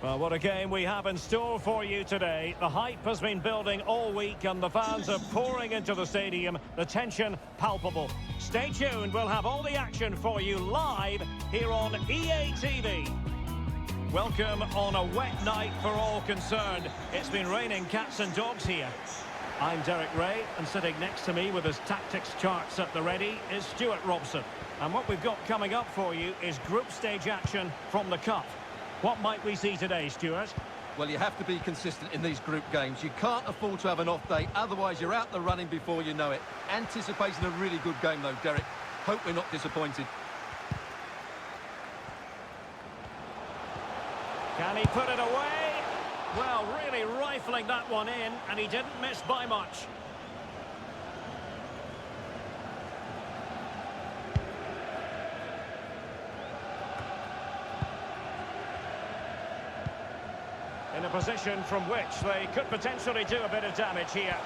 Well, what a game we have in store for you today. The hype has been building all week and the fans are pouring into the stadium. The tension palpable. Stay tuned, we'll have all the action for you live here on EA TV. Welcome on a wet night for all concerned. It's been raining cats and dogs here. I'm Derek Ray, and sitting next to me with his tactics charts at the ready is Stuart Robson. And what we've got coming up for you is group stage action from the Cup. What might we see today, Stuart? Well, you have to be consistent in these group games. You can't afford to have an off day, otherwise you're out the running before you know it. Anticipating a really good game, though, Derek. Hope we're not disappointed. Can he put it away? Well, really rifling that one in, and he didn't miss by much. In a position from which they could potentially do a bit of damage here.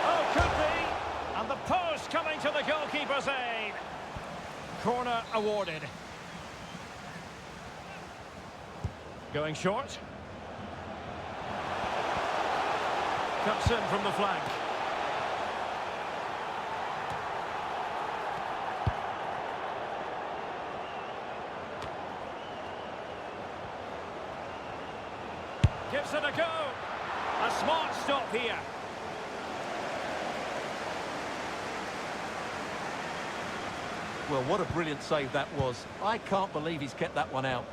Oh, could be! And the post coming to the goalkeeper's aid. Corner awarded. Going short. Cuts in from the flank. Gives it a go. A smart stop here. Well, what a brilliant save that was. I can't believe he's kept that one out.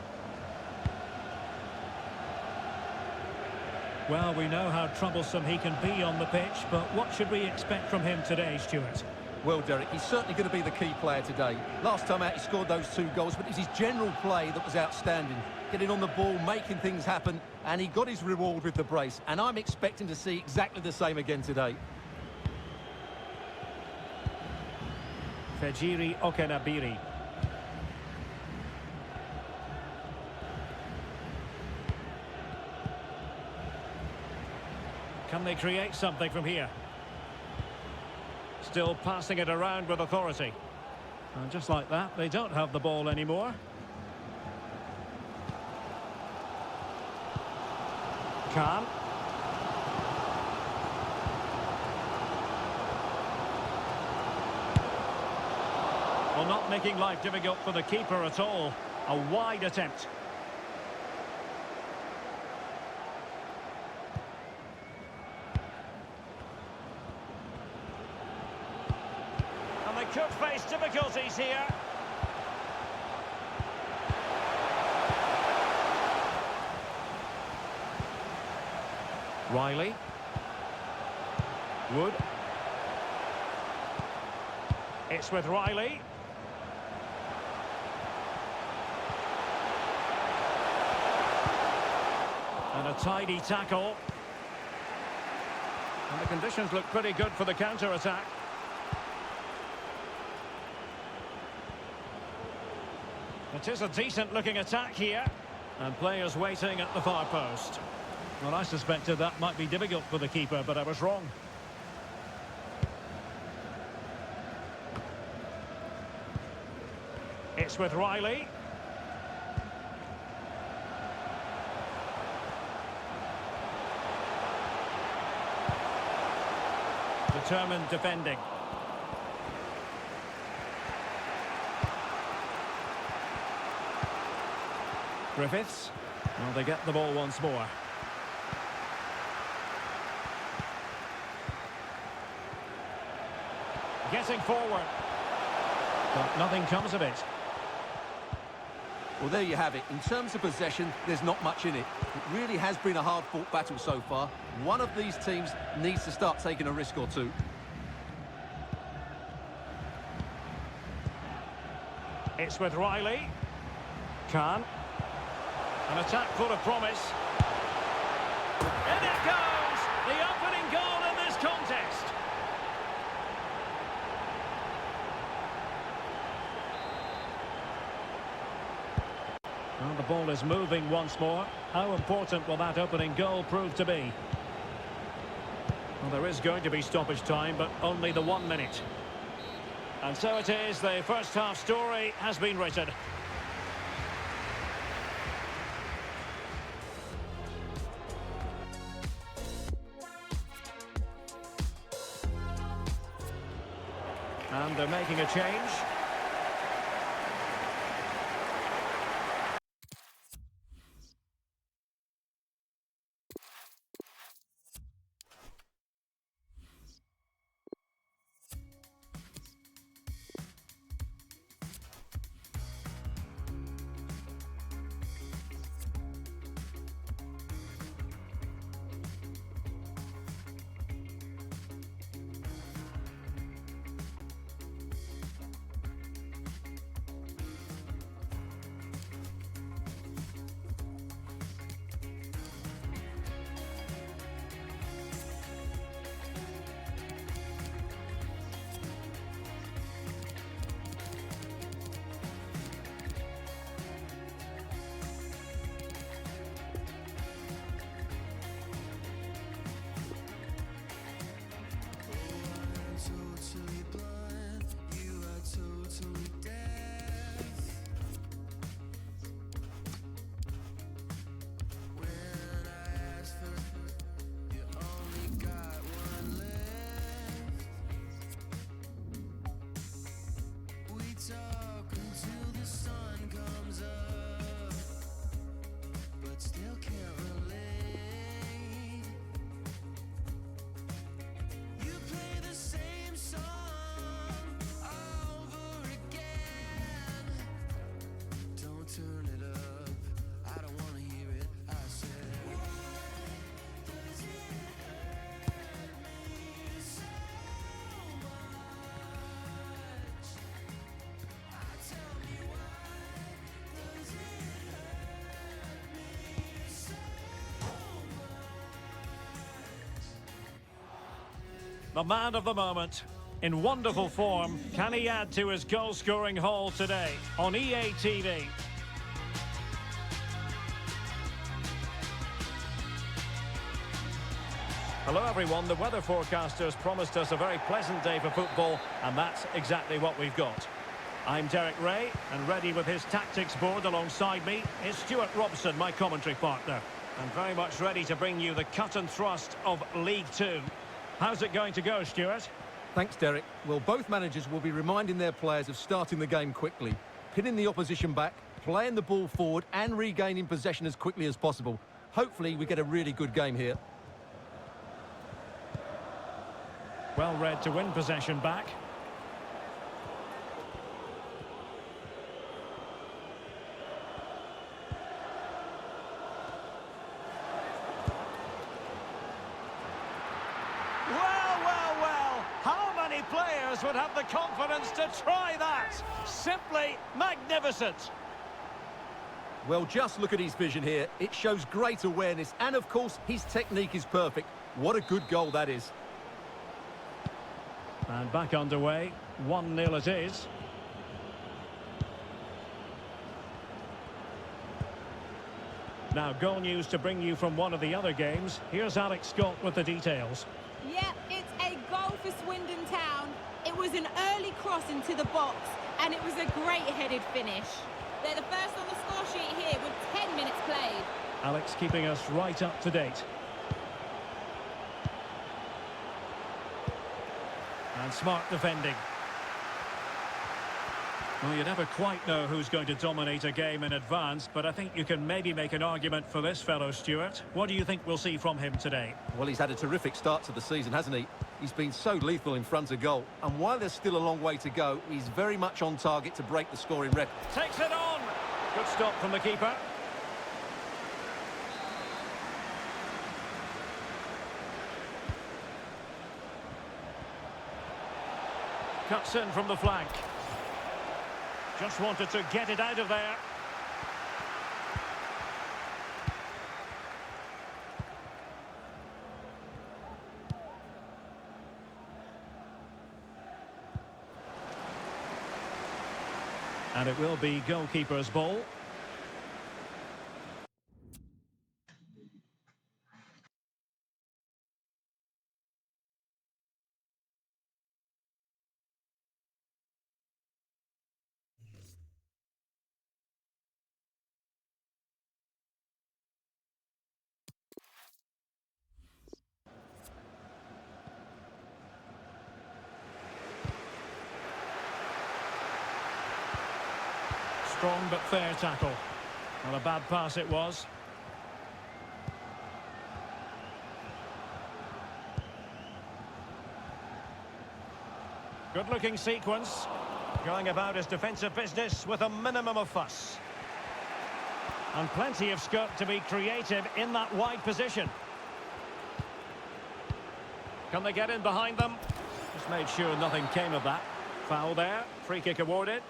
Well, we know how troublesome he can be on the pitch, but what should we expect from him today, Stuart? Well, Derek, he's certainly going to be the key player today. Last time out, he scored those 2 goals, but it's his general play that was outstanding. Getting on the ball, making things happen, and he got his reward with the brace. And I'm expecting to see exactly the same again today. Fejiri Okenabiri. Can they create something from here? Still passing it around with authority. And just like that, they don't have the ball anymore. Khan. Well, not making life difficult for the keeper at all. A wide attempt. And they could face difficulties here. Riley. Wood. It's with Riley. And a tidy tackle. And the conditions look pretty good for the counter-attack. It is a decent-looking attack here. And players waiting at the far post. Well, I suspected that might be difficult for the keeper, but I was wrong. It's with Riley. Determined defending. Griffiths. Well, they get the ball once more. Getting forward. But nothing comes of it. Well, there you have it. In terms of possession, there's not much in it. It really has been a hard-fought battle so far. One of these teams needs to start taking a risk or two. It's with Riley. Khan. An attack full of promise. In it goes! The opening goal in this contest. Well, the ball is moving once more. How important will that opening goal prove to be? Well, there is going to be stoppage time, but only the 1 minute. And so it is, the first half story has been written. And they're making a change. The man of the moment, in wonderful form, can he add to his goal-scoring haul today on EA TV? Hello everyone, the weather forecasters promised us a very pleasant day for football, and that's exactly what we've got. I'm Derek Ray, and ready with his tactics board alongside me is Stuart Robson, my commentary partner. And very much ready to bring you the cut and thrust of League Two. How's it going to go, Stuart? Thanks, Derek. Well, both managers will be reminding their players of starting the game quickly, pinning the opposition back, playing the ball forward and regaining possession as quickly as possible. Hopefully, we get a really good game here. Well read to win possession back. Players would have the confidence to try that. Simply magnificent. Well, just look at his vision here. It shows great awareness, and of course, his technique is perfect. What a good goal that is. And back underway. 1-0 it is. Now, goal news to bring you from one of the other games. Here's Alex Scott with the details. Yeah, it's a goal for Swindon Town. It was an early cross into the box, and it was a great headed finish. They're the first on the score sheet here with 10 minutes played. Alex keeping us right up to date. And smart defending. Well, you never quite know who's going to dominate a game in advance, but I think you can maybe make an argument for this fellow, Stuart. What do you think we'll see from him today? Well, he's had a terrific start to the season, hasn't he? He's been so lethal in front of goal. And while there's still a long way to go, he's very much on target to break the scoring record. Takes it on! Good stop from the keeper. Cuts in from the flank. Just wanted to get it out of there. And it will be goalkeeper's ball. Strong but fair tackle. Well, a bad pass it was. Good-looking sequence. Going about his defensive business with a minimum of fuss. And plenty of scope to be creative in that wide position. Can they get in behind them? Just made sure nothing came of that. Foul there. Free kick awarded.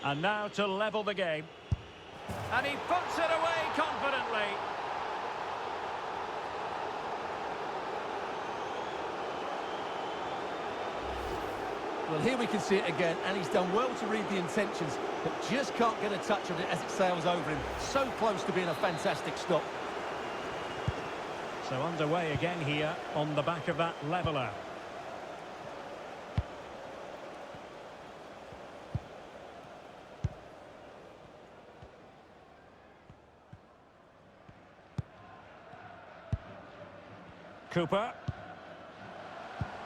And now to level the game. And he puts it away confidently. Well, here we can see it again, and he's done well to read the intentions, but just can't get a touch on it as it sails over him. So close to being a fantastic stop. So underway again here on the back of that leveller. Cooper.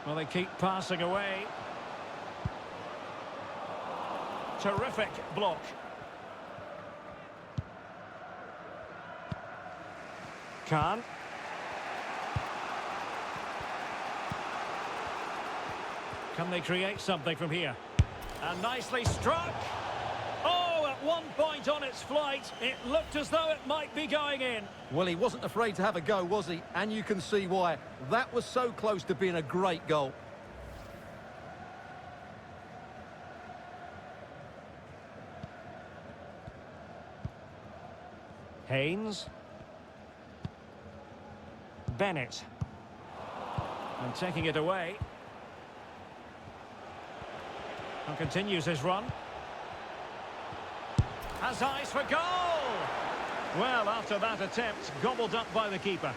Well, they keep passing away. Terrific block. Khan. Can they create something from here? And nicely struck. Oh, at one point on its flight, it looked as though it might be going in. Well, he wasn't afraid to have a go, was he? And you can see why. That was so close to being a great goal. Haynes. Bennett. And taking it away. And continues his run. Has eyes for goal! Well, after that attempt, gobbled up by the keeper.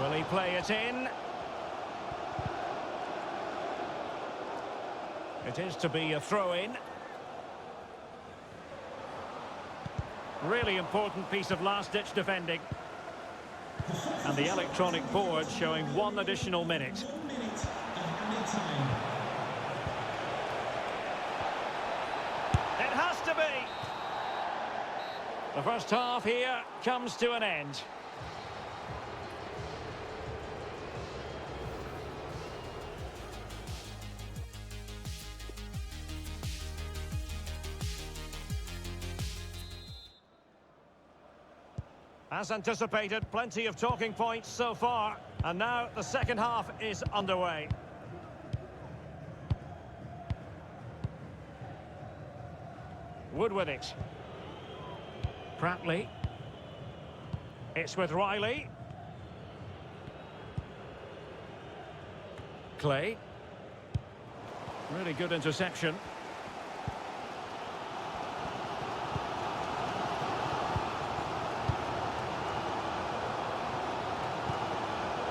Will he play it in? It is to be a throw-in. Really important piece of last-ditch defending. And the electronic board showing 1 additional minute. It has to be! The first half here comes to an end. As anticipated, plenty of talking points so far. And now the second half is underway. Wood with it. Pratley. It's with Riley. Clay. Really good interception.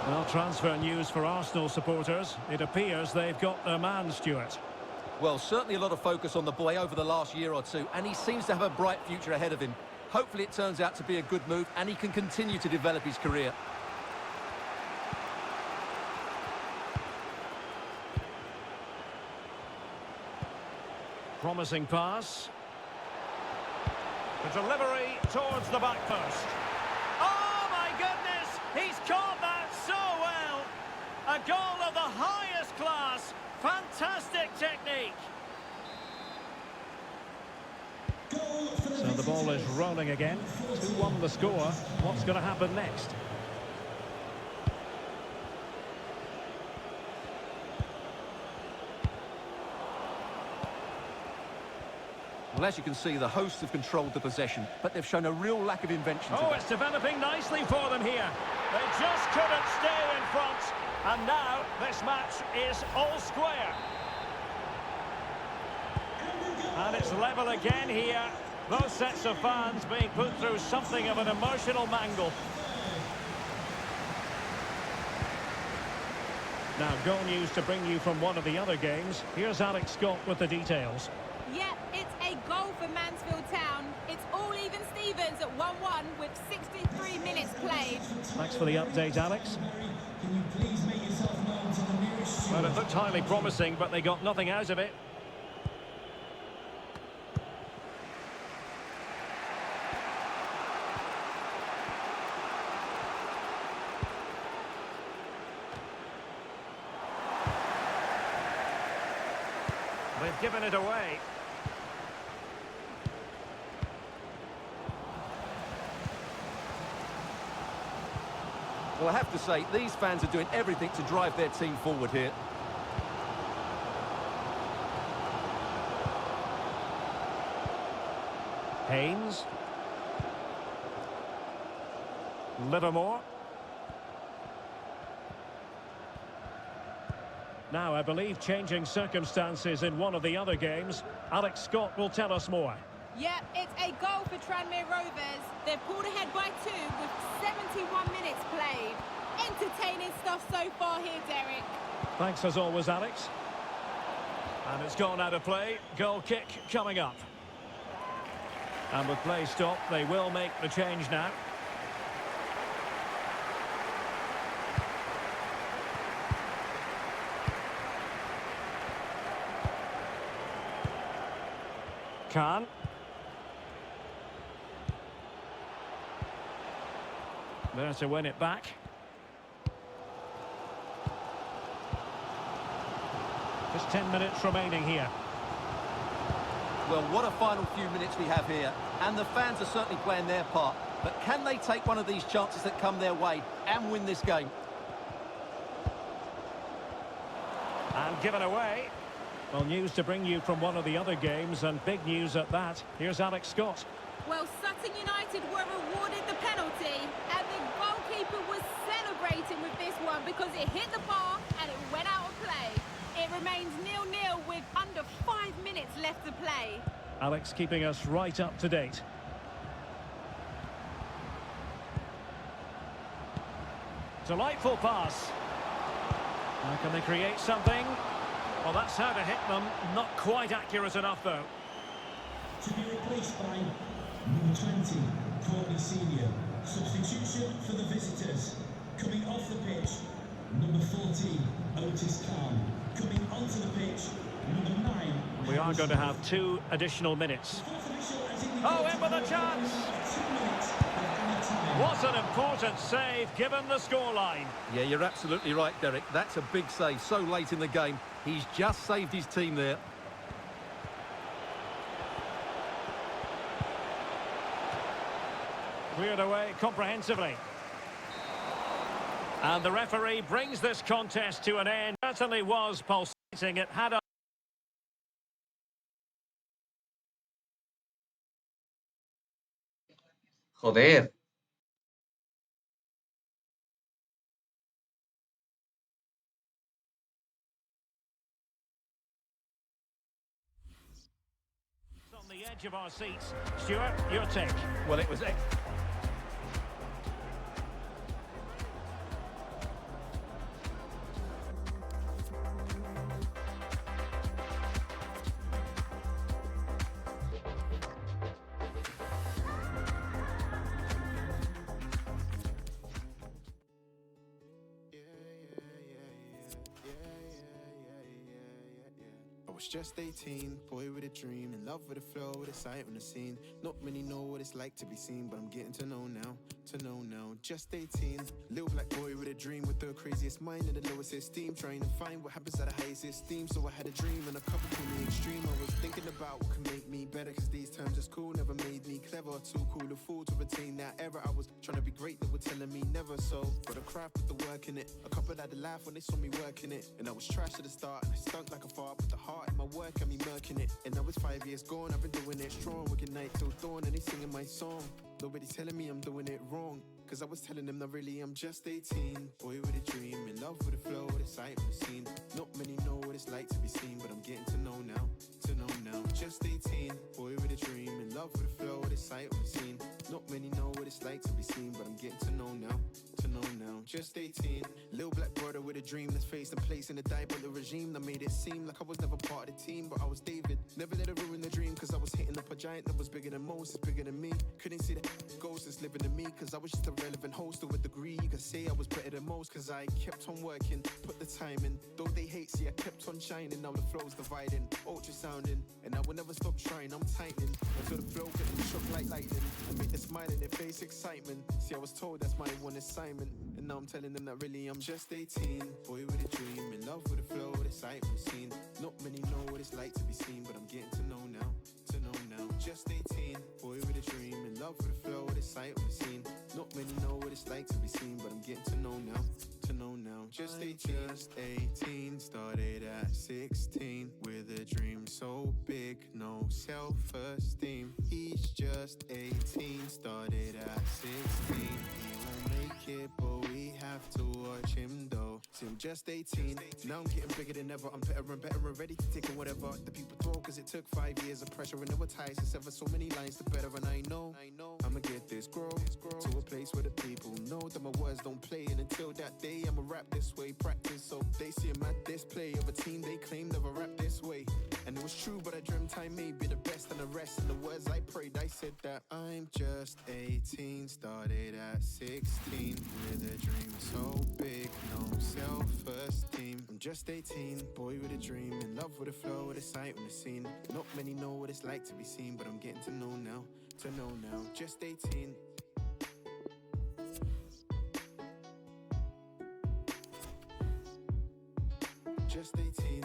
Well, transfer news for Arsenal supporters. It appears they've got their man, Stuart. Well, certainly a lot of focus on the boy over the last year or two, and he seems to have a bright future ahead of him. Hopefully it turns out to be a good move, and he can continue to develop his career. Promising pass. The delivery towards the back post. Oh, my goodness! He's caught that so well. A goal of the highest class. Fantastic technique. So the ball is rolling again. 2-1 the score. What's going to happen next? Well, as you can see, the hosts have controlled the possession, but they've shown a real lack of invention Oh, today. it's developing nicely for them here. They just couldn't stay in front. And now this match is all square. And it's level again here. Both sets of fans being put through something of an emotional mangle. Now, goal news to bring you from one of the other games. Here's Alex Scott with the details. Yep, it's a goal for Mansfield Town. It's all even Stevens at 1-1 with 63 minutes played. Thanks for the update, Alex. Well, it looked highly promising, but they got nothing out of it. They've given it away. Well, I have to say, these fans are doing everything to drive their team forward here. Haynes. Livermore. Now, I believe changing circumstances in one of the other games. Alex Scott will tell us more. Yep, it's a goal for Tranmere Rovers. They've pulled ahead by 2 with 71 minutes played. Entertaining stuff so far here, Derek. Thanks as always, Alex. And it's gone out of play. Goal kick coming up. And with play stopped, they will make the change now. Khan. There to win it back. Just 10 minutes remaining here. Well, what a final few minutes we have here. And the fans are certainly playing their part. But can they take one of these chances that come their way and win this game? And given away. Well, news to bring you from one of the other games, and big news at that. Here's Alex Scott. Well, Sutton United were rewarded the penalty, and the goalkeeper was celebrating with this one because it hit the bar and it went out of play. It remains 0-0 with under 5 minutes left to play. Alex keeping us right up to date. Delightful pass. Now can they create something? Well, that's how to hit them. Not quite accurate enough, though. To be replaced by number 20, Courtney Senior. Substitution for the visitors. Coming off the pitch, number 14, Otis Khan. Coming onto the pitch, number 9. We are going to have 2 additional minutes. Oh, in with a chance! What an important save, given the scoreline. Yeah, you're absolutely right, Derek. That's a big save so late in the game. He's just saved his team there. Cleared away comprehensively. And the referee brings this contest to an end. Certainly was pulsating. It had a... Joder. On the edge of our seats. Stuart, your take. Well, it was... I was just 18, boy with a dream, in love with the flow, with a sight on the scene. Not many know what it's like to be seen, but I'm getting to know now. to know now. Just 18, little black boy with a dream, with the craziest mind and the lowest esteem, trying to find what happens at the highest esteem. So I had a dream and a couple called me extreme. I was thinking about what could make me better, cause these terms at school never made me clever. Too cool a fool to retain that error. I was trying to be great, they were telling me never. So got a craft with the work in it. A couple had to laugh when they saw me working it, and I was trash at the start and I stunk like a fart, but the heart in my work had me murking it. And now it's 5 years gone, I've been doing it strong, working night till dawn, and they singing my song. Nobody's telling me I'm doing it wrong, cause I was telling them that really I'm just 18. Boy with a dream, in love with the flow, the sight of the scene. Not many know what it's like to be seen, but I'm getting to know now, to know now. Just 18, boy with a dream, in love with the flow, the sight of the scene. Not many know what it's like to be seen, but I'm getting to know now, to know now. Just 18, little black brother with a dream that's faced and placed in the diabolical regime that made it seem like I was never part of the team, but I was David. Never let it ruin the dream, cause I was hitting up a giant that was bigger than most, it's bigger than me. Couldn't see the ghost that's living in me, cause I was just a relevant host to a degree. You could say I was better than most, cause I kept on working, put the time in. Though they hate, see I kept on shining. Now the flow's dividing, ultrasounding, and I will never stop trying. I'm tightening until the flow getting shook like lightning, and make the smile in their face excitement. See, I was told that's my one assignment, and now I'm telling them that really I'm just 18. Boy with a dream, in love with the flow, the sight of the scene. Not many know what it's like to be seen, but I'm getting to know now, to know now. Just 18, boy with a dream, in love with the flow, the sight of the scene. Not many know what it's like to be seen, but I'm getting to know now, to know now. Just 18, just 18, started at 16 with a dream so big, no self-esteem. He's just 18, started at 16. He won't make it, but we have to watch him though. See, I'm just 18, now I'm getting bigger than ever. I'm better and ready to take on whatever the people throw, cause it took 5 years of pressure and there were ties to sever so many lines to better. And I know I'ma get this grow to a place where the people know that my words don't play, and until that day I'ma rap this way, practice so they see him at display of a team they claim never rap this way. And it was true, but I dreamt I may be the best, and the rest and the words I prayed, I said that I'm just 18, started at 16 with a dream so big, no self-esteem. I'm just 18, boy with a dream, in love with the flow, with the sight and the scene. Not many know what it's like to be seen, but I'm getting to know now, to know now. Just 18. Just 18.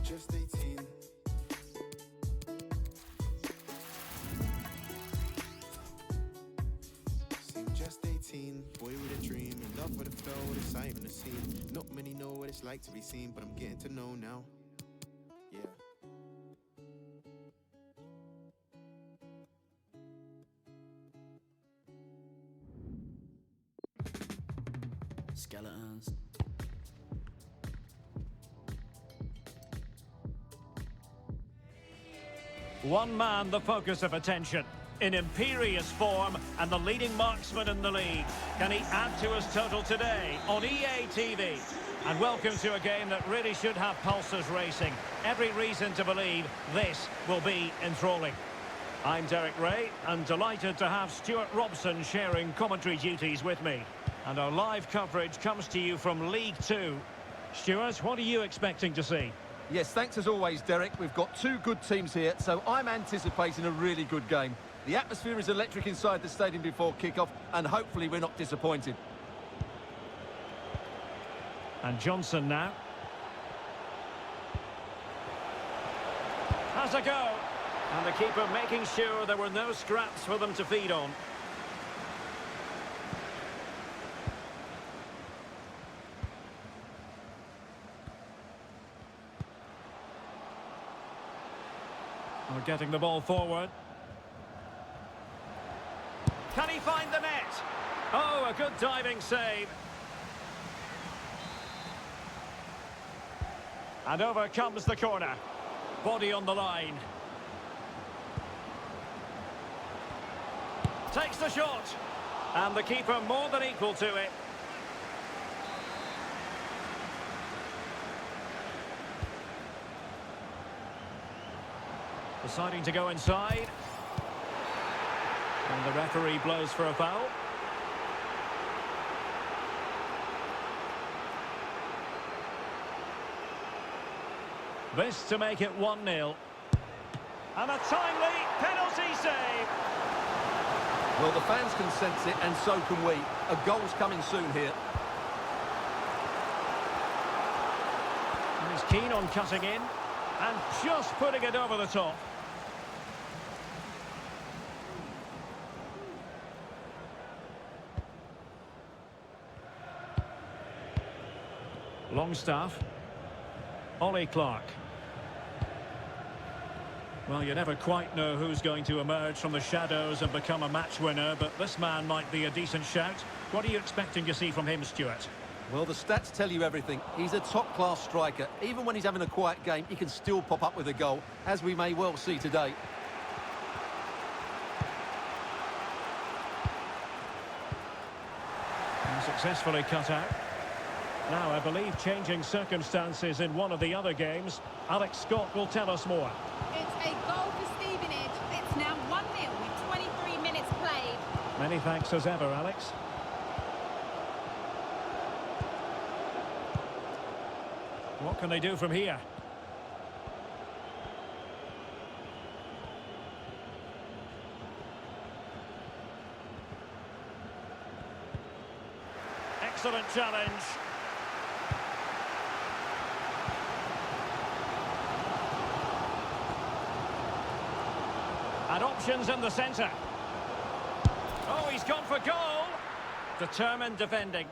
Just 18. Seem just 18, boy with a dream, in love with the flow, with the sight and the scene. Not many know what it's like to be seen, but I'm getting to know now. Yeah. Skeletons. One man the focus of attention, in imperious form and the leading marksman in the league. Can he add to his total today on EA TV? And welcome to a game that really should have pulses racing. Every reason to believe this will be enthralling. I'm Derek Ray, and delighted to have Stuart Robson sharing commentary duties with me. And our live coverage comes to you from League Two. Stuart, what are you expecting to see? Yes, thanks as always, Derek. We've got two good teams here, so I'm anticipating a really good game. The atmosphere is electric inside the stadium before kick-off, and hopefully we're not disappointed. And Johnson now. Has a go. And the keeper making sure there were no scraps for them to feed on. We're getting the ball forward. Can he find the net? Oh, a good diving save. And over comes the corner. Body on the line. Takes the shot. And the keeper more than equal to it. Deciding to go inside. And the referee blows for a foul. This to make it 1-0. And a timely penalty save. Well, the fans can sense it, and so can we. A goal's coming soon here. He's keen on cutting in and just putting it over the top. Longstaff. Ollie Clark. Well, you never quite know who's going to emerge from the shadows and become a match winner, but this man might be a decent shout. What are you expecting to see from him, Stuart? Well, the stats tell you everything. He's a top-class striker. Even when he's having a quiet game, he can still pop up with a goal, as we may well see today. And successfully cut out. Now, I believe changing circumstances in one of the other games. Alex Scott will tell us more. It's a goal for Stevenage. It's now 1-0 with 23 minutes played. Many thanks as ever, Alex. What can they do from here? Excellent challenge. And options in the centre. Oh, he's gone for goal. Determined defending.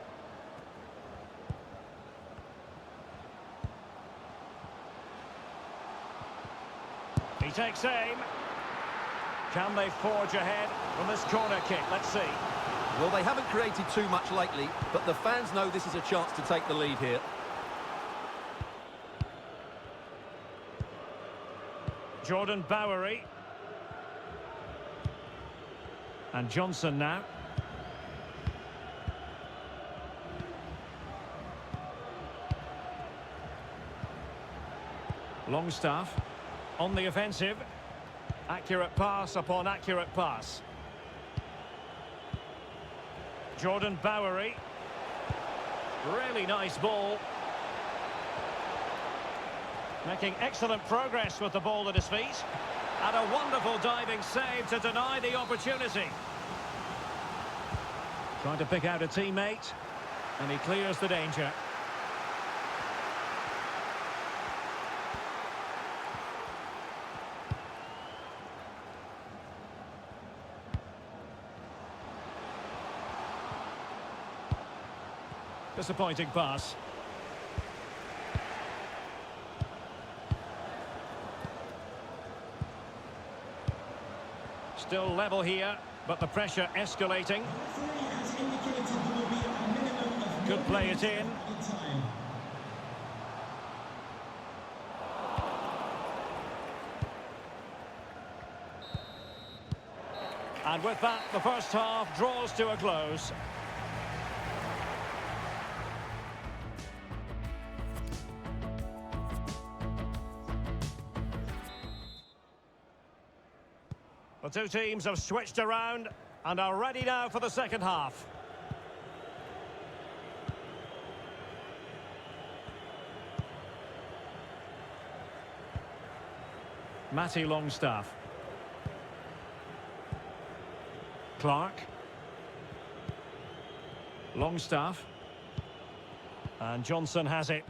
He takes aim. Can they forge ahead from this corner kick? Let's see. Well, they haven't created too much lately, but the fans know this is a chance to take the lead here. Jordan Bowery. And Johnson now. Longstaff on the offensive. Accurate pass upon accurate pass. Jordan Bowery. Really nice ball. Making excellent progress with the ball at his feet. And a wonderful diving save to deny the opportunity. Trying to pick out a teammate. And he clears the danger. Disappointing pass. Still level here, but the pressure escalating. Could play it in. And with that, the first half draws to a close. The two teams have switched around and are ready now for the second half. Matty Longstaff. Clark. Longstaff. And Johnson has it.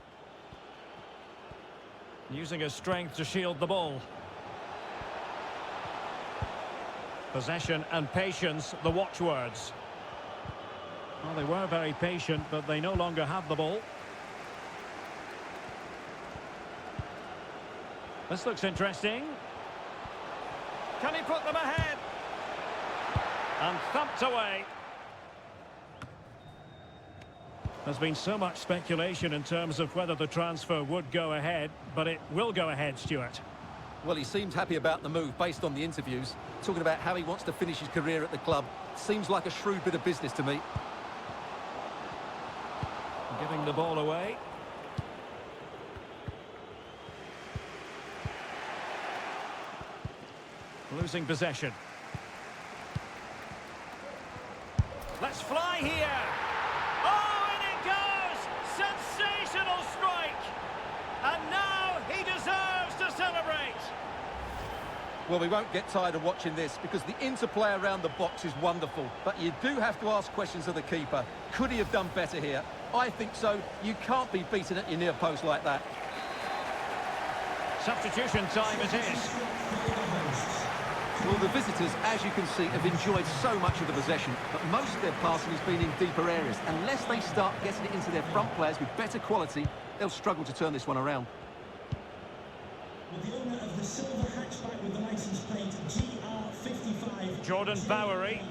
Using his strength to shield the ball. Possession and patience, the watchwords. Well, they were very patient, but they no longer have the ball. This looks interesting. Can he put them ahead? And thumped away. There's been so much speculation in terms of whether the transfer would go ahead, but it will go ahead, Stuart. Well, he seems happy about the move based on the interviews. Talking about how he wants to finish his career at the club. Seems like a shrewd bit of business to me. Giving the ball away. Losing possession. Let's fly here. Oh, and it goes! Sensational strike! And now he deserves to celebrate. Well, we won't get tired of watching this because the interplay around the box is wonderful. But you do have to ask questions of the keeper. Could he have done better here? I think so. You can't be beaten at your near post like that. Substitution time it is. Well, the visitors, as you can see, have enjoyed so much of the possession, but most of their passing has been in deeper areas. Unless they start getting it into their front players with better quality, they'll struggle to turn this one around. With the owner of the silver hatchback with the license plate GR55. Jordan Bowery.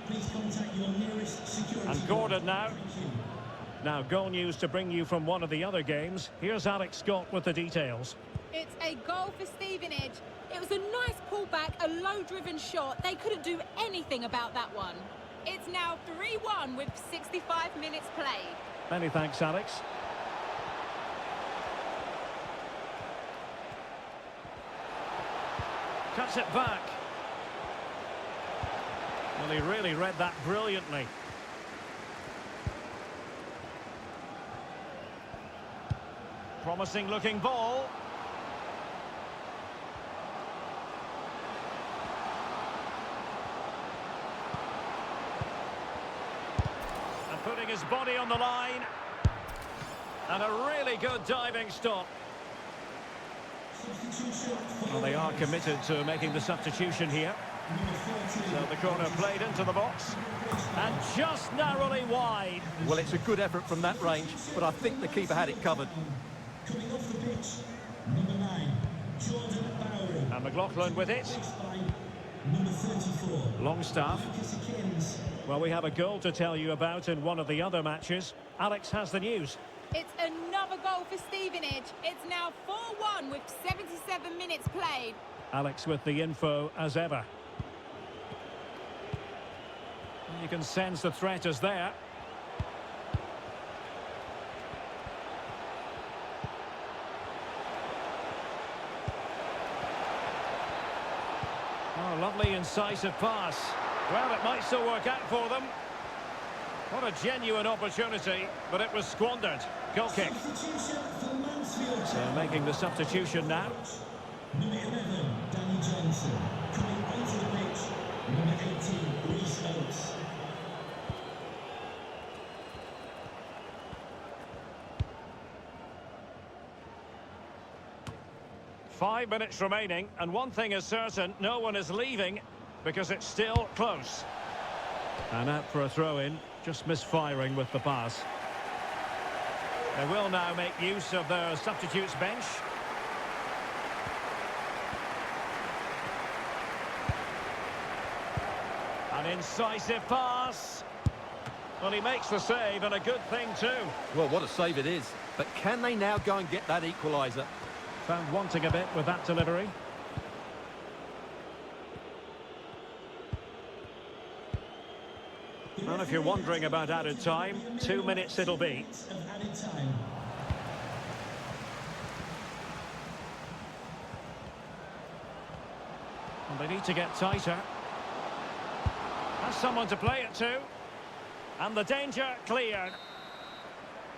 Please contact your nearest security. And Gordon now. Thank you. Now, goal news to bring you from one of the other games. Here's Alex Scott with the details. It's a goal for Stevenage. It was a nice pullback, a low-driven shot. They couldn't do anything about that one. It's now 3-1 with 65 minutes played. Many thanks, Alex. Cuts it back. Well, he really read that brilliantly. Promising looking ball. And putting his body on the line. And a really good diving stop. Well, they are committed to making the substitution here. So the corner played into the box. And just narrowly wide. Well, it's a good effort from that range, but I think the keeper had it covered. Coming off the pitch, number 9, Jordan Bowery. And McLaughlin with it. Number 34. Longstaff. Well, we have a goal to tell you about in one of the other matches. Alex has the news. It's another goal for Stevenage. It's now 4-1 with 77 minutes played. Alex with the info as ever. You can sense the threat is there. Oh, lovely incisive pass. Well, it might still work out for them. What a genuine opportunity, but it was squandered. Goal kick. So making the substitution now. Number 11, Danny Johnson. Coming onto the pitch, number 18, Reece Oates. Five minutes remaining, and one thing is certain, no one is leaving because it's still close. And out for a throw-in, just misfiring with the pass. They will now make use of their substitutes bench. An incisive pass. Well, he makes the save, and a good thing too. Well, what a save it is. But can they now go and get that equaliser? Found wanting a bit with that delivery. And if you're wondering about added time, 2 minutes it'll be. And they need to get tighter. Has someone to play it to. And the danger cleared.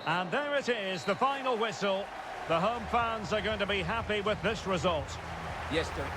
And there it is, the final whistle. The home fans are going to be happy with this result. Yes, Derek.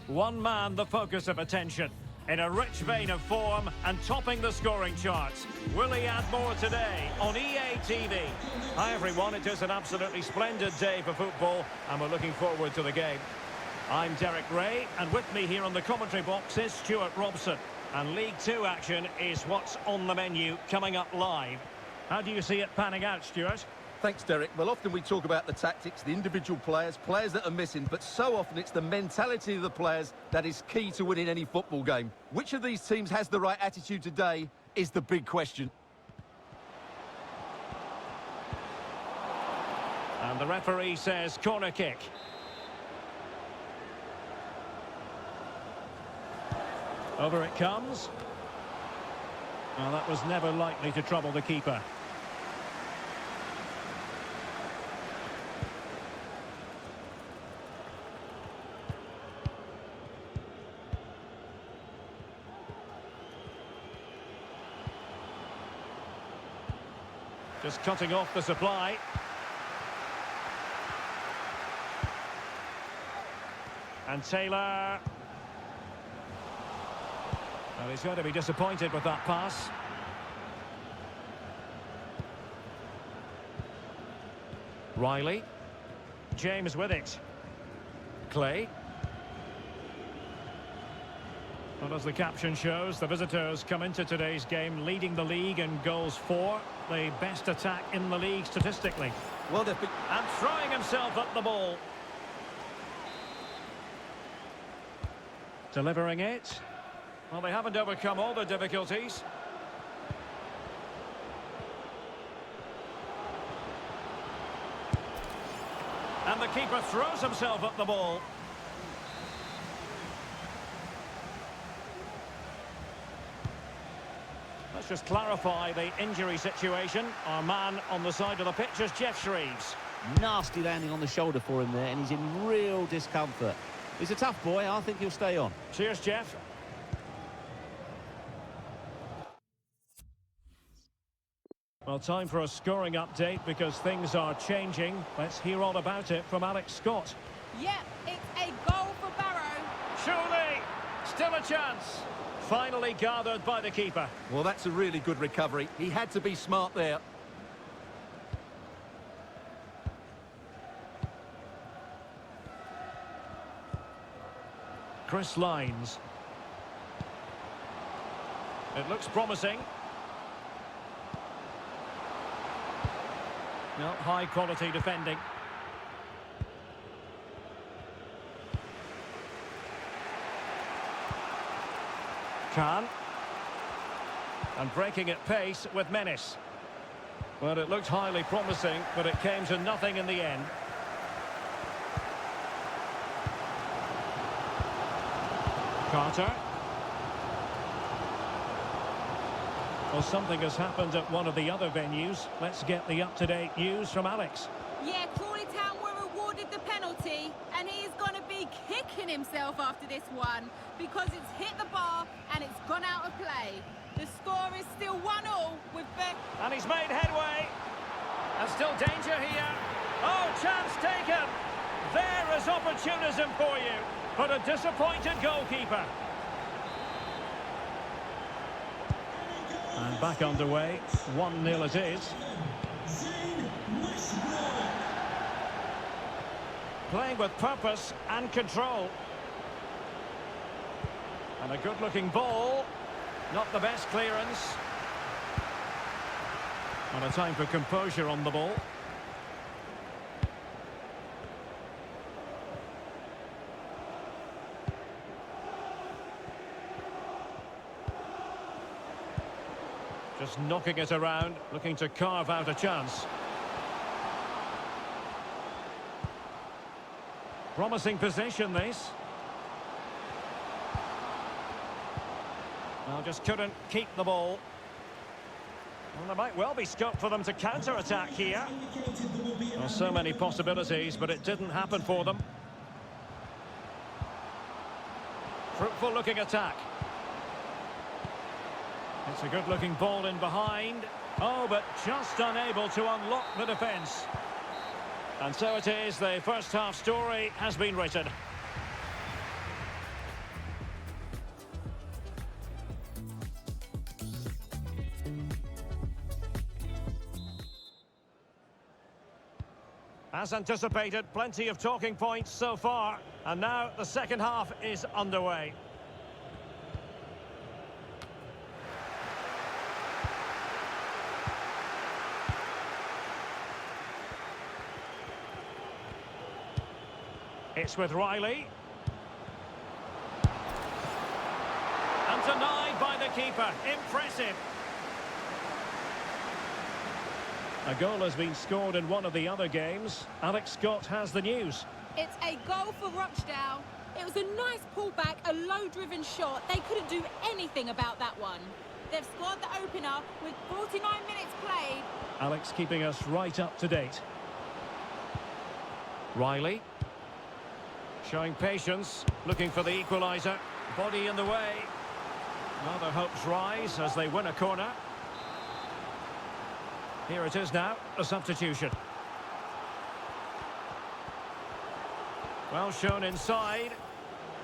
One man the focus of attention. In a rich vein of form and topping the scoring charts. Will he add more today on EA TV? Hi everyone, it is an absolutely splendid day for football and we're looking forward to the game. I'm Derek Ray and with me here on the commentary box is Stuart Robson. And League Two action is what's on the menu coming up live. How do you see it panning out, Stuart? Thanks, Derek. Well, often we talk about the tactics, the individual players that are missing, but so often it's the mentality of the players that is key to winning any football game. Which of these teams has the right attitude today is the big question. And the referee says corner kick. Over it comes. Well, that was never likely to trouble the keeper. Just cutting off the supply. And Taylor. Well, he's going to be disappointed with that pass. Riley. James with it. Clay. Well, as the caption shows, the visitors come into today's game leading the league in goals for. The best attack in the league statistically. Well, they've been... And throwing himself at the ball. Delivering it. Well, they haven't overcome all the difficulties. And the keeper throws himself at the ball. Let's just clarify the injury situation. Our man on the side of the pitch is Jeff Shreves. Nasty landing on the shoulder for him there, and he's in real discomfort. He's a tough boy. I think he'll stay on. Cheers, Jeff. Well, time for a scoring update because things are changing. Let's hear all about it from Alex Scott. Yep, it's a goal for Barrow. Surely, still a chance. Finally gathered by the keeper. Well, that's a really good recovery. He had to be smart there. Chris Lines. It looks promising. No, high quality defending. Khan. And breaking at pace with menace. Well, it looked highly promising, but it came to nothing in the end. Carter. Well, something has happened at one of the other venues. Let's get the up-to-date news from Alex. Yeah, Crawley Town were awarded the penalty, and he's going to be kicking himself after this one because it's hit the bar and it's gone out of play. The score is still 1-1 with Beck. And he's made headway. And still danger here. Oh, chance taken. There is opportunism for you, but a disappointed goalkeeper. And back underway. 1-0 it is. Playing with purpose and control. And a good-looking ball. Not the best clearance. And a time for composure on the ball. Just knocking it around, looking to carve out a chance. Promising position, this. Well, just couldn't keep the ball. Well, there might well be scope for them to counter-attack here. Well, so many possibilities, but it didn't happen for them. Fruitful-looking attack. It's a good-looking ball in behind. Oh, but just unable to unlock the defence. And so it is, the first half story has been written. As anticipated, plenty of talking points so far. And now the second half is underway. It's with Riley. And denied by the keeper. Impressive. A goal has been scored in one of the other games. Alex Scott has the news. It's a goal for Rochdale. It was a nice pullback, a low-driven shot. They couldn't do anything about that one. They've scored the opener with 49 minutes played. Alex keeping us right up to date. Riley. Showing patience, looking for the equaliser. Body in the way. Well, their hopes rise as they win a corner. Here it is now, a substitution. Well shown inside,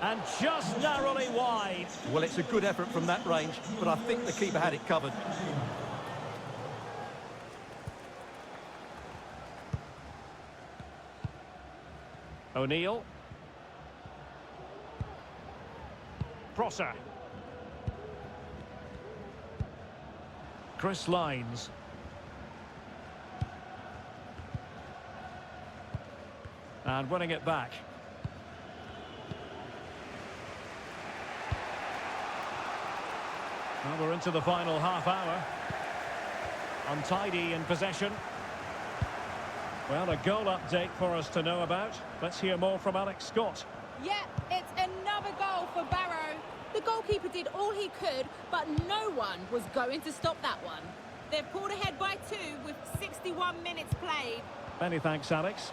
and just narrowly wide. Well, it's a good effort from that range, but I think the keeper had it covered. O'Neill. Prosser. Chris Lines. And winning it back. Well, we're into the final half hour. Untidy in possession. Well, a goal update for us to know about. Let's hear more from Alex Scott. Yeah, it's another goal for Barrow. The goalkeeper did all he could, but no one was going to stop that one. They've pulled ahead by 2 with 61 minutes played. Many thanks, Alex.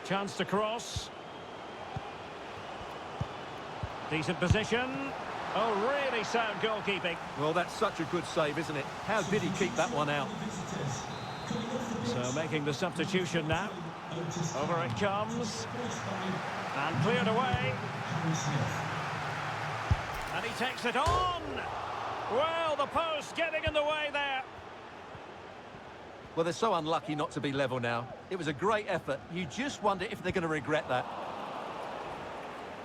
Chance to cross. Decent position. Oh, really sound goalkeeping. Well, that's such a good save, isn't it? How did he keep that one out? So making the substitution now. Over it comes. And cleared away. And he takes it on. Well, the post getting in the way there. Well, they're so unlucky not to be level now. It was a great effort. You just wonder if they're going to regret that.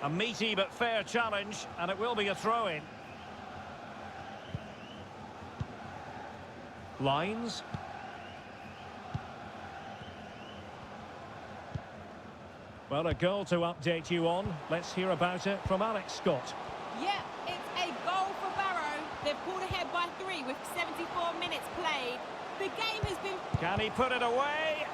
A meaty but fair challenge, and it will be a throw-in. Lines. Well, a goal to update you on. Let's hear about it from Alex Scott. Yeah, it's a goal for Barrow. They've pulled ahead by 3 with 74 minutes played. The game has been... Can he put it away?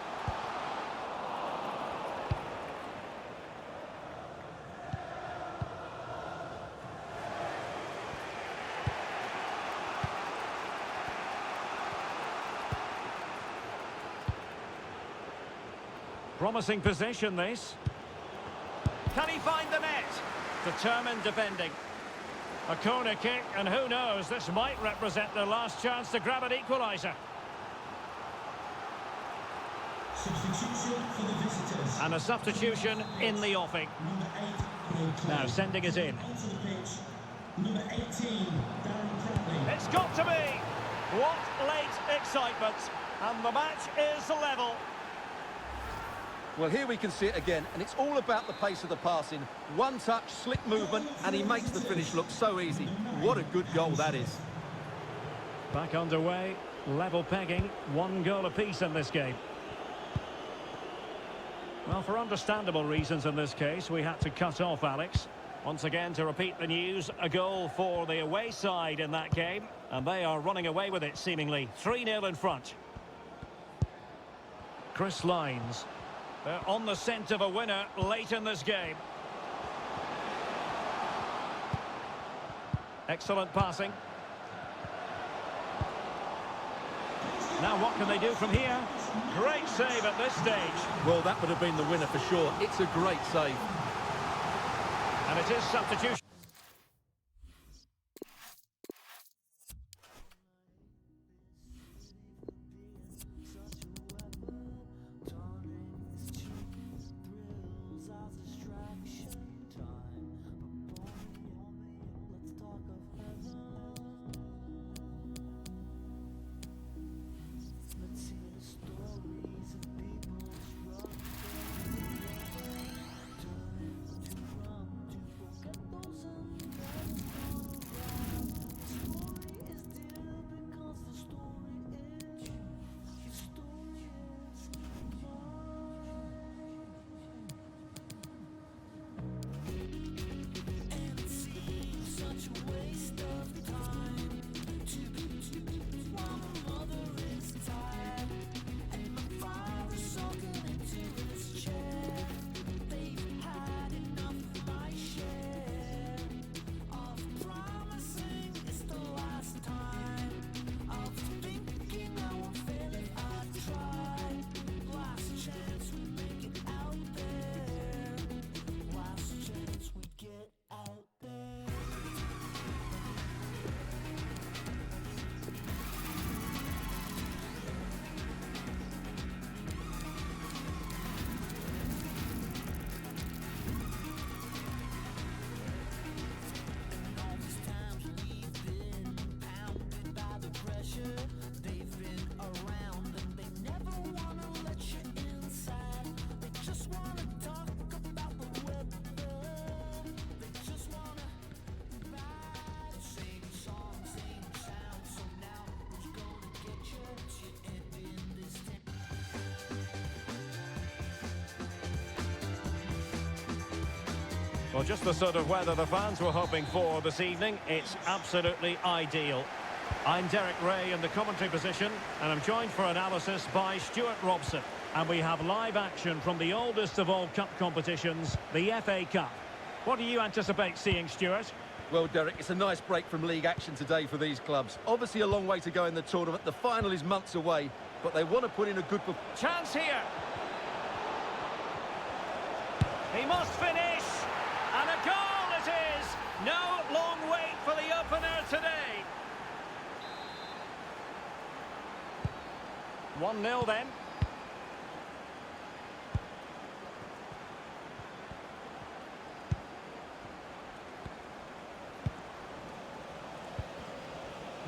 Promising position, this. Can he find the net? Determined defending. A corner kick, and who knows, this might represent their last chance to grab an equaliser. Substitution for the visitors. And a substitution in the offing. Number 8, Now sending it in. onto the pitch. Number 18, Darren Bradley. It's got to be! What late excitement. And the match is level. Well, here we can see it again, and it's all about the pace of the passing. One touch, slick movement, and he makes the finish look so easy. What a good goal that is. Back underway, level pegging, 1 goal apiece in this game. Well, for understandable reasons in this case, we had to cut off Alex. Once again, to repeat the news, a goal for the away side in that game, and they are running away with it, seemingly. 3-0 in front. Chris Lines. They're on the scent of a winner late in this game. Excellent passing. Now what can they do from here? Great save at this stage. Well, that would have been the winner for sure. It's a great save. And it is substitution. Well, just the sort of weather the fans were hoping for this evening. It's absolutely ideal. I'm Derek Ray in the commentary position, and I'm joined for analysis by Stuart Robson. And we have live action from the oldest of all cup competitions, the FA Cup. What do you anticipate seeing, Stuart? Well, Derek, it's a nice break from league action today for these clubs. Obviously a long way to go in the tournament. The final is months away, but they want to put in a good performance. Chance here. He must finish. And a goal it is. No long wait for the opener today. 1-0 then.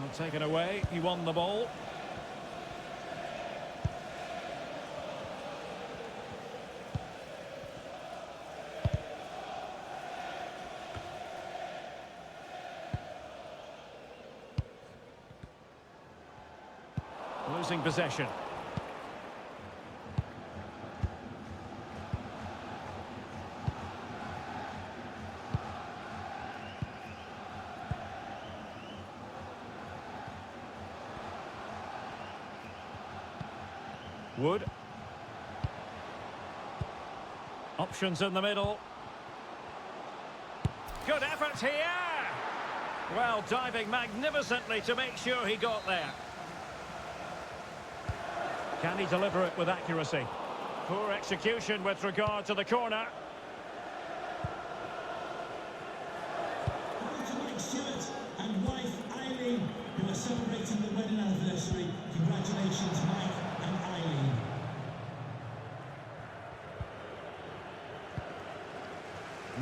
Not taken away. He won the ball. Losing possession. Wood. Options in the middle. Good effort here. Well, diving magnificently to make sure he got there. Can he deliver it with accuracy? Poor execution with regard to the corner. Hello to Mike Stewart and wife Eileen, who are celebrating the wedding anniversary. Congratulations, Mike and Eileen.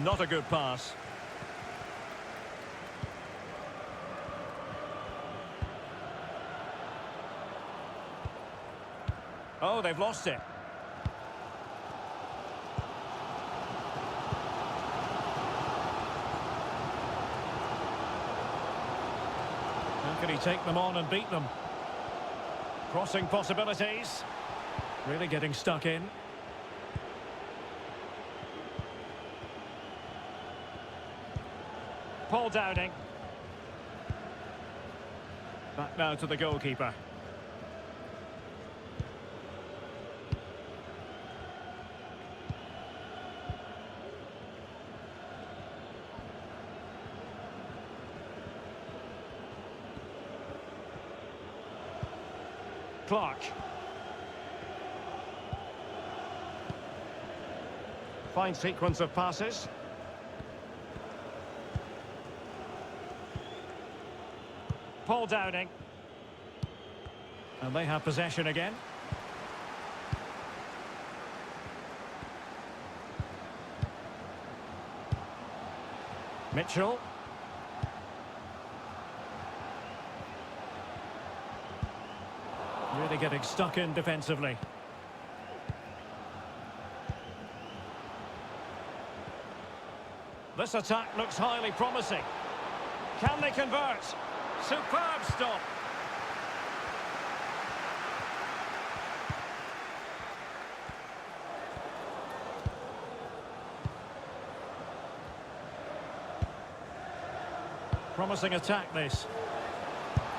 Not a good pass. Oh, they've lost it. How can he take them on and beat them? Crossing possibilities. Really getting stuck in. Paul Downing. Back now to the goalkeeper. Clark. Fine sequence of passes. Paul Downing. And they have possession again. Mitchell. Really getting stuck in defensively. This attack looks highly promising. Can they convert? Superb stop. Promising attack this.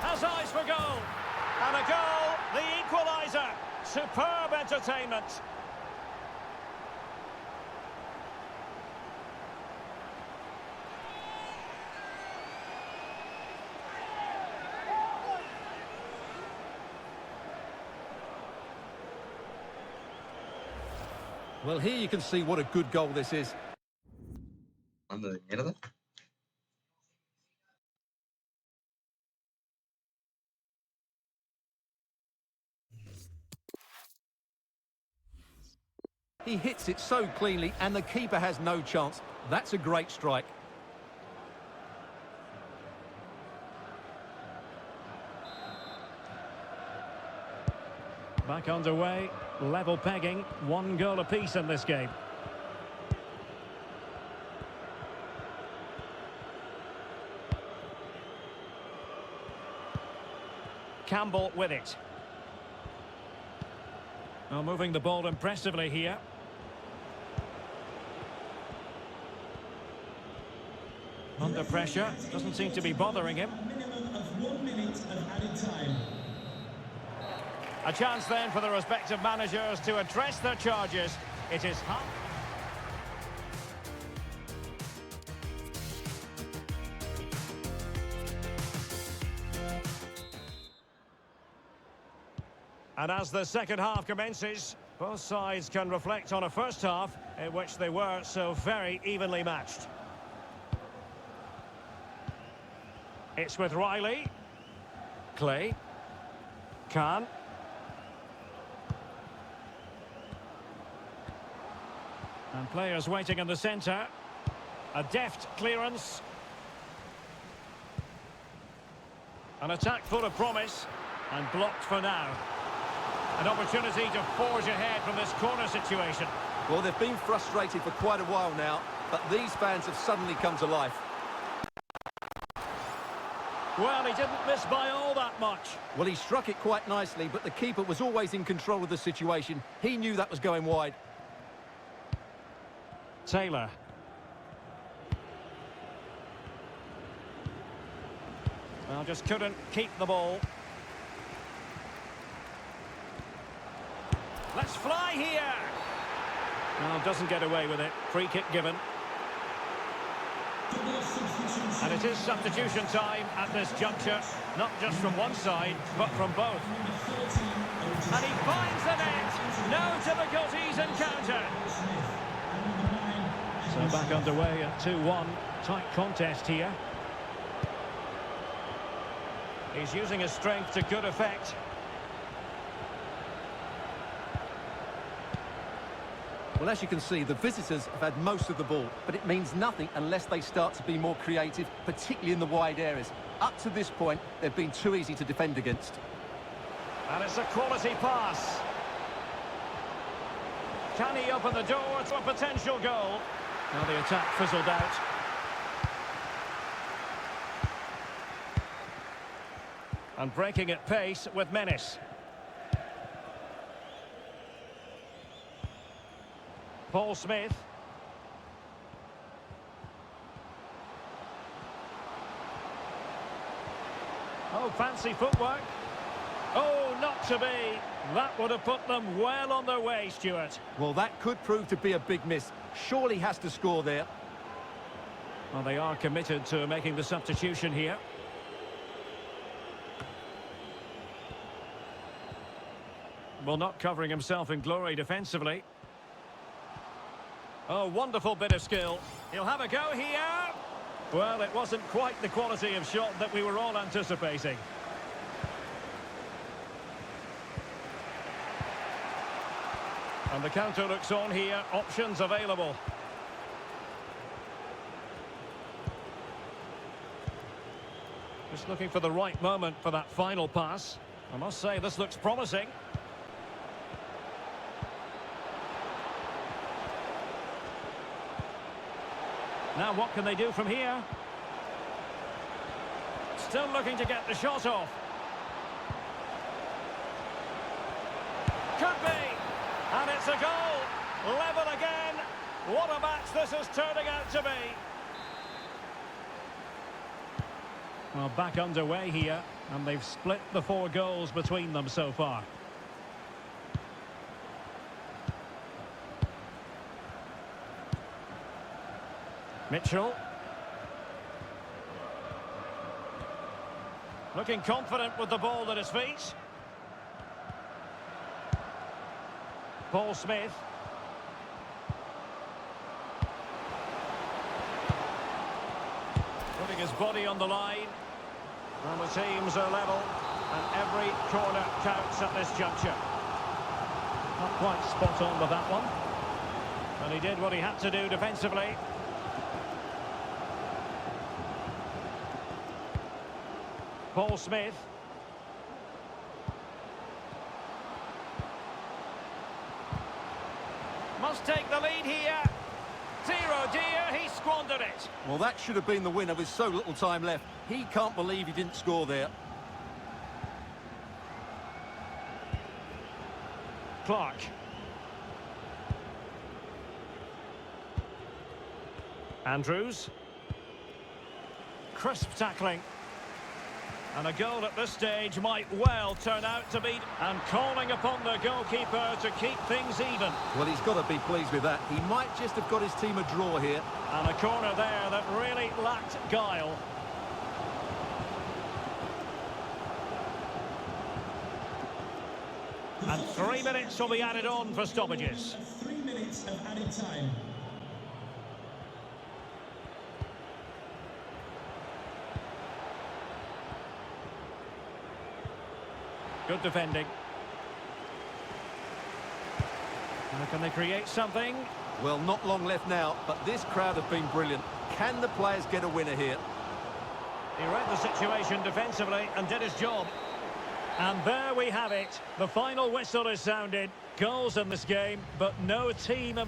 Has eyes for goal. And a goal, the equaliser. Superb entertainment. Well, here you can see what a good goal this is. Anda de mierda. He hits it so cleanly and the keeper has no chance. That's a great strike. Back underway, level pegging, 1 goal apiece in this game. Campbell with it. Now moving the ball impressively here. Under pressure, doesn't seem to be bothering him. A minimum of 1 minute of added time. A chance then for the respective managers to address their charges. It is half. And as the second half commences, both sides can reflect on a first half in which they were so very evenly matched. It's with Riley. Clay. Khan. And players waiting in the centre. A deft clearance. An attack full of promise. And blocked for now. An opportunity to forge ahead from this corner situation. Well, they've been frustrated for quite a while now, but these fans have suddenly come to life. Well, he didn't miss by all that much. Well, he struck it quite nicely, but the keeper was always in control of the situation. He knew that was going wide. Taylor. Well, just couldn't keep the ball. Let's fly here. Well, doesn't get away with it. Free kick given. And it is substitution time at this juncture. Not just from one side, but from both. And he finds the net. No difficulties encountered. So back underway at 2-1. Tight contest here. He's using his strength to good effect. Well, as you can see, the visitors have had most of the ball, but it means nothing unless they start to be more creative, particularly in the wide areas. Up to this point, they've been too easy to defend against. And it's a quality pass. Can he open the door to a potential goal? Now the attack fizzled out. And breaking at pace with menace. Paul Smith. Oh, fancy footwork. Oh, not to be. That would have put them well on their way, Stuart. Well, that could prove to be a big miss. Surely has to score there. Well, they are committed to making the substitution here. Well, not covering himself in glory defensively. Oh, wonderful bit of skill. He'll have a go here. Well, it wasn't quite the quality of shot that we were all anticipating. And the counter looks on here. Options available. Just looking for the right moment for that final pass. I must say, this looks promising. Now what can they do from here? Still looking to get the shot off. Could be. And it's a goal. Level again. What a match this is turning out to be. Well, back underway here. And they've split the 4 goals between them so far. Mitchell. Looking confident with the ball at his feet. Paul Smith. Putting his body on the line. And the teams are level. And every corner counts at this juncture. Not quite spot on with that one. And he did what he had to do defensively. Paul Smith. Must take the lead here. Zero dear, he squandered it. Well, that should have been the winner with so little time left. He can't believe he didn't score there. Clark. Andrews. crisp tackling. And a goal at this stage might well turn out to be... And calling upon the goalkeeper to keep things even. Well, he's got to be pleased with that. He might just have got his team a draw here. And a corner there that really lacked guile. And 3 minutes will be added on for stoppages. 3 minutes of added time. Good defending. Now can they create something? Well, not long left now, but this crowd have been brilliant. Can the players get a winner here? He read the situation defensively and did his job. And there we have it. The final whistle is sounded. Goals in this game, but no team...